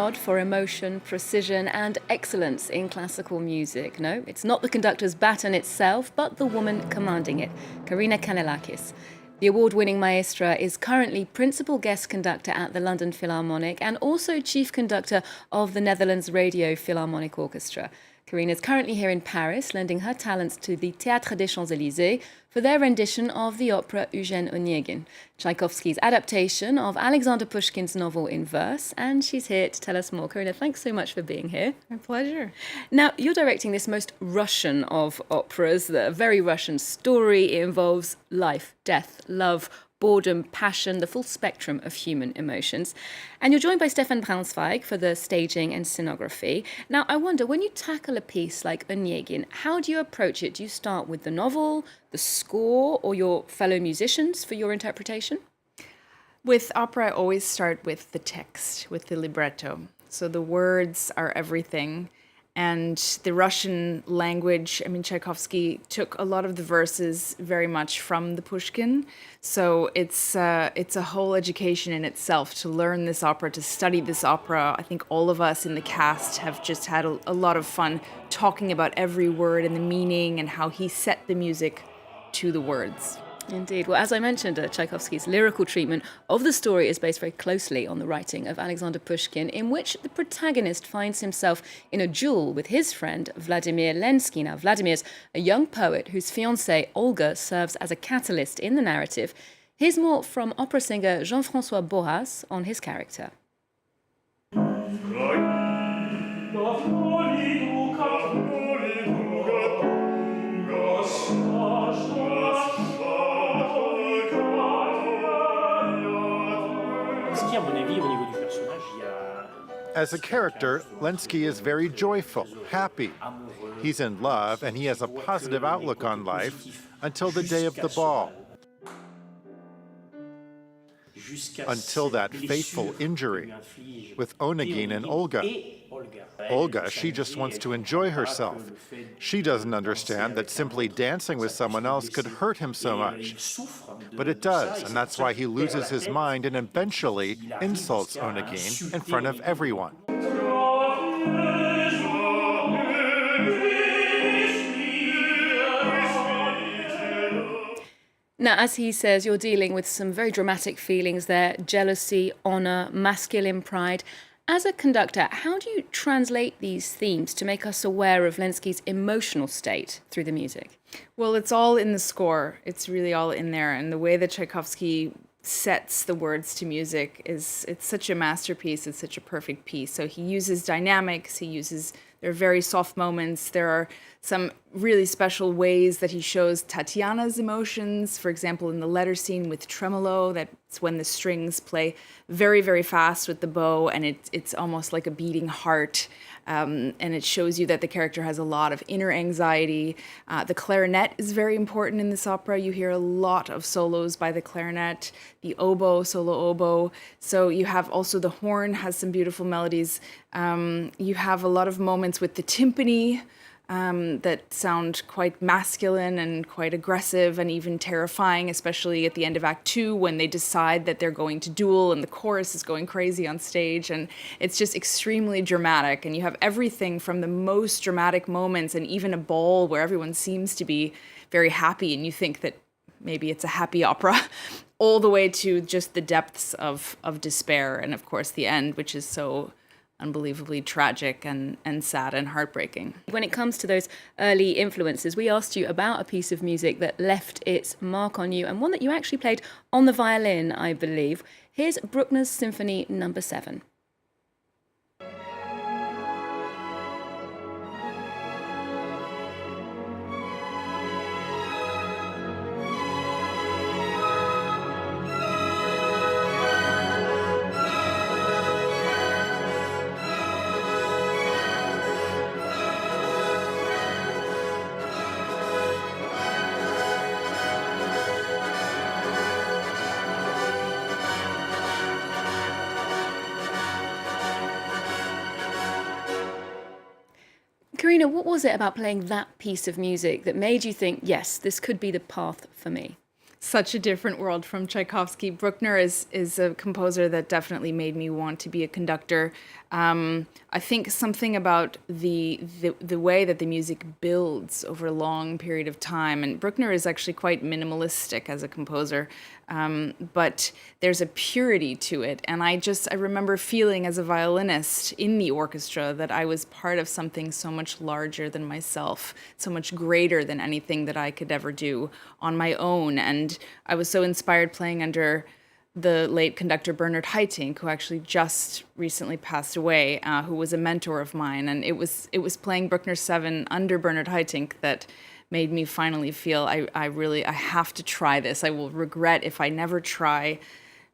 nod for emotion, precision, and excellence in classical music. No, it's not the conductor's baton itself, but the woman commanding it, Karina Canellakis. The award-winning maestra is currently principal guest conductor at the London Philharmonic and also chief conductor of the Netherlands Radio Philharmonic Orchestra. Karina is currently here in Paris, lending her talents to the Théâtre des Champs-Élysées for their rendition of the opera Eugène Onegin, Tchaikovsky's adaptation of Alexander Pushkin's novel in verse. And she's here to tell us more. Karina, thanks so much for being here. My pleasure. Now, you're directing this most Russian of operas, the very Russian story. It involves life, death, love, boredom, passion, the full spectrum of human emotions. And you're joined by Stefan Braunschweig for the staging and scenography. Now, I wonder, when you tackle a piece like Onegin, how do you approach it? Do you start with the novel, the score, or your fellow musicians for your interpretation? With opera, I always start with the text, with the libretto. So the words are everything. And the Russian language, Tchaikovsky took a lot of the verses very much from the Pushkin. So it's a whole education in itself to learn this opera, to study this opera. I think all of us in the cast have just had a lot of fun talking about every word and the meaning and how he set the music to the words. Indeed. Well, as I mentioned, Tchaikovsky's lyrical treatment of the story is based very closely on the writing of Alexander Pushkin, in which the protagonist finds himself in a duel with his friend Vladimir Lenski. Now, Vladimir's a young poet whose fiancée, Olga, serves as a catalyst in the narrative. Here's more from opera singer Jean-François Borras on his character. As a character, Lenski is very joyful, happy. He's in love and he has a positive outlook on life until the day of the ball. Until that fateful injury with Onegin and Olga. Olga, she just wants to enjoy herself. She doesn't understand that simply dancing with someone else could hurt him so much. But it does, and that's why he loses his mind and eventually insults Onegin in front of everyone. Now, as he says, you're dealing with some very dramatic feelings there: jealousy, honor, masculine pride. As a conductor, how do you translate these themes to make us aware of Lenski's emotional state through the music? Well, it's all in the score. It's really all in there. And the way that Tchaikovsky sets the words to music it's such a masterpiece. It's such a perfect piece. So he uses dynamics. There are very soft moments. There are some really special ways that he shows Tatiana's emotions. For example, in the letter scene with tremolo, that's when the strings play very, very fast with the bow, and it's almost like a beating heart. And it shows you that the character has a lot of inner anxiety. The clarinet is very important in this opera. You hear a lot of solos by the clarinet, the oboe, solo oboe. So you have also the horn has some beautiful melodies. You have a lot of moments with the timpani that sound quite masculine and quite aggressive and even terrifying, especially at the end of Act 2 when they decide that they're going to duel and the chorus is going crazy on stage. And it's just extremely dramatic. And you have everything from the most dramatic moments and even a ball where everyone seems to be very happy and you think that maybe it's a happy opera, all the way to just the depths of despair. And of course the end, which is so unbelievably tragic and sad and heartbreaking. When it comes to those early influences, we asked you about a piece of music that left its mark on you, and one that you actually played on the violin, I believe. Here's Bruckner's Symphony No. 7. Karina, what was it about playing that piece of music that made you think, yes, this could be the path for me? such a different world from Tchaikovsky. Bruckner is a composer that definitely made me want to be a conductor. I think something about the way that the music builds over a long period of time, and Bruckner is actually quite minimalistic as a composer, but there's a purity to it. And I remember feeling as a violinist in the orchestra that I was part of something so much larger than myself, so much greater than anything that I could ever do on my own. And I was so inspired playing under the late conductor Bernard Haitink, who actually just recently passed away, who was a mentor of mine. And it was playing Bruckner 7 under Bernard Haitink that made me finally feel I have to try this. I will regret if I never try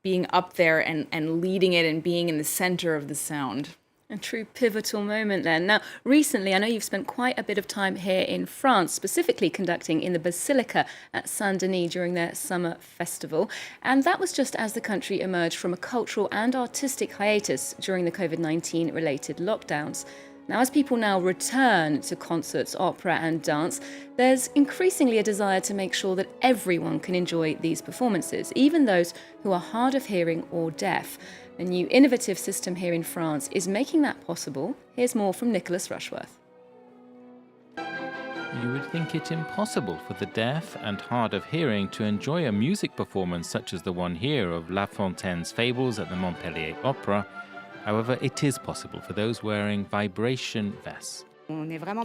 being up there and leading it and being in the center of the sound. A true pivotal moment then. Now, recently, I know you've spent quite a bit of time here in France, specifically conducting in the Basilica at Saint-Denis during their summer festival. And that was just as the country emerged from a cultural and artistic hiatus during the COVID-19 related lockdowns. Now, as people now return to concerts, opera and dance, there's increasingly a desire to make sure that everyone can enjoy these performances, even those who are hard of hearing or deaf. A new innovative system here in France is making that possible. Here's more from Nicholas Rushworth. You would think it impossible for the deaf and hard of hearing to enjoy a music performance such as the one here of La Fontaine's Fables at the Montpellier Opera. However, it is possible for those wearing vibration vests.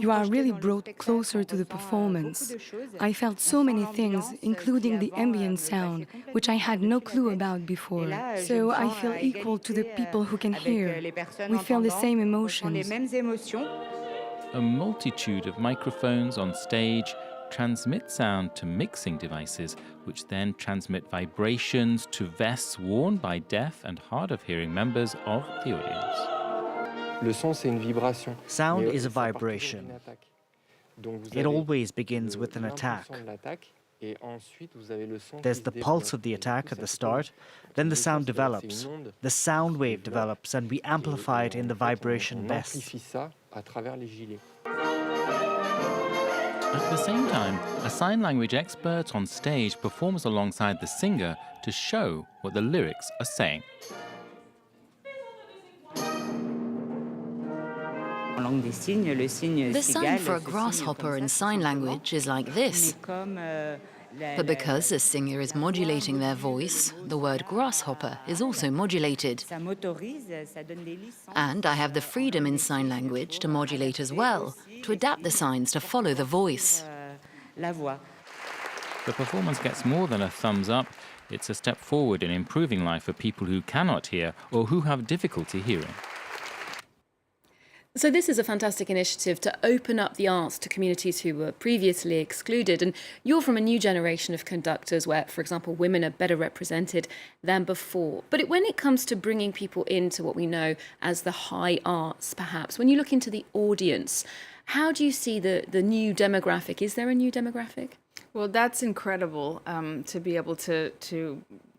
You are really brought closer to the performance. I felt so many things, including the ambient sound, which I had no clue about before. So I feel equal to the people who can hear. We feel the same emotions. A multitude of microphones on stage transmit sound to mixing devices, which then transmit vibrations to vests worn by deaf and hard of hearing members of the audience. Sound is a vibration. It always begins with an attack. There's the pulse of the attack at the start, then the sound develops. The sound wave develops and we amplify it in the vibration vest. At the same time, a sign language expert on stage performs alongside the singer to show what the lyrics are saying. The sign for a grasshopper in sign language is like this. But because the singer is modulating their voice, the word grasshopper is also modulated. And I have the freedom in sign language to modulate as well, to adapt the signs to follow the voice. The performance gets more than a thumbs up. It's a step forward in improving life for people who cannot hear or who have difficulty hearing. So this is a fantastic initiative to open up the arts to communities who were previously excluded. And you're from a new generation of conductors where, for example, women are better represented than before. But when it comes to bringing people into what we know as the high arts, perhaps, when you look into the audience, how do you see the new demographic? Is there a new demographic? Well, that's incredible to be able to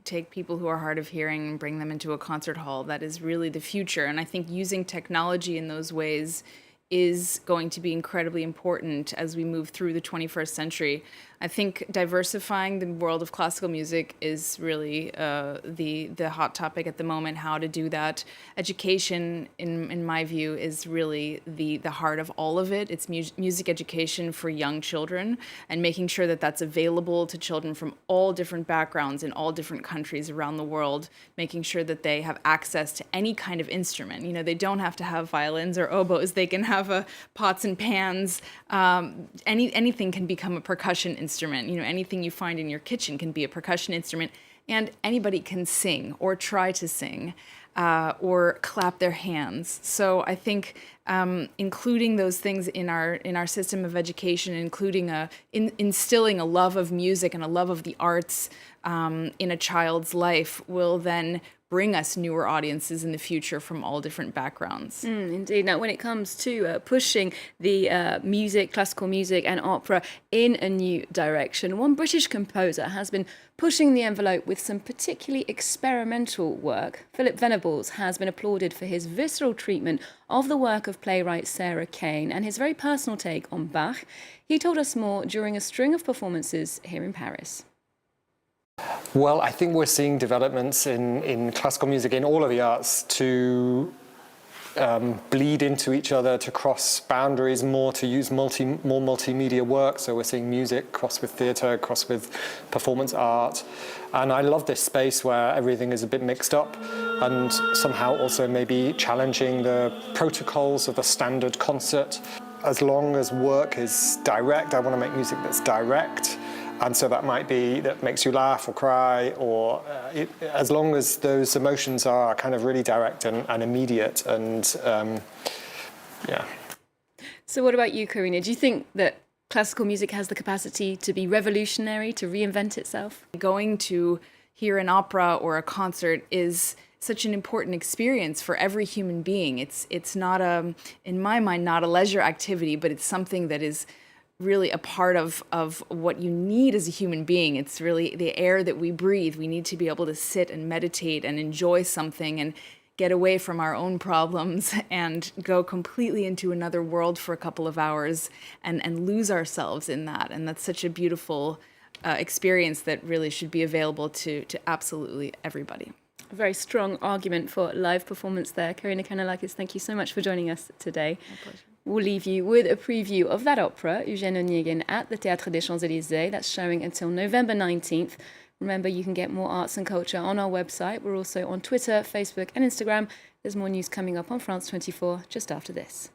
take people who are hard of hearing and bring them into a concert hall. That is really the future. And I think using technology in those ways is going to be incredibly important as we move through the 21st century. I think diversifying the world of classical music is really the hot topic at the moment, how to do that. Education, in my view, is really the heart of all of it. It's music education for young children and making sure that that's available to children from all different backgrounds in all different countries around the world, making sure that they have access to any kind of instrument. You know, they don't have to have violins or oboes. They can have pots and pans. Anything can become a percussion instrument. You know, anything you find in your kitchen can be a percussion instrument, and anybody can sing or try to sing or clap their hands. So I think including those things in our system of education, including instilling a love of music and a love of the arts in a child's life, will then bring us newer audiences in the future from all different backgrounds. Indeed. Now, when it comes to pushing the music, classical music and opera in a new direction, one British composer has been pushing the envelope with some particularly experimental work. Philip Venables has been applauded for his visceral treatment of the work of playwright Sarah Kane and his very personal take on Bach. He told us more during a string of performances here in Paris. Well, I think we're seeing developments in classical music, in all of the arts, to bleed into each other, to cross boundaries more, to use more multimedia work. So we're seeing music cross with theatre, cross with performance art. And I love this space where everything is a bit mixed up and somehow also maybe challenging the protocols of the standard concert. As long as work is direct, I want to make music that's direct. And so that might be that makes you laugh or cry, or as long as those emotions are kind of really direct and immediate. And yeah. So what about you, Karina? Do you think that classical music has the capacity to be revolutionary, to reinvent itself? Going to hear an opera or a concert is such an important experience for every human being. It's not in my mind, not a leisure activity, but it's something that is really a part of what you need as a human being. It's really the air that we breathe. We need to be able to sit and meditate and enjoy something and get away from our own problems and go completely into another world for a couple of hours and lose ourselves in that. And that's such a beautiful experience that really should be available to absolutely everybody. A very strong argument for live performance there. Karina Canellakis, thank you so much for joining us today. My pleasure. We'll leave you with a preview of that opera, Eugène Onegin, at the Théâtre des Champs-Élysées. That's showing until November 19th. Remember, you can get more arts and culture on our website. We're also on Twitter, Facebook and Instagram. There's more news coming up on France 24 just after this.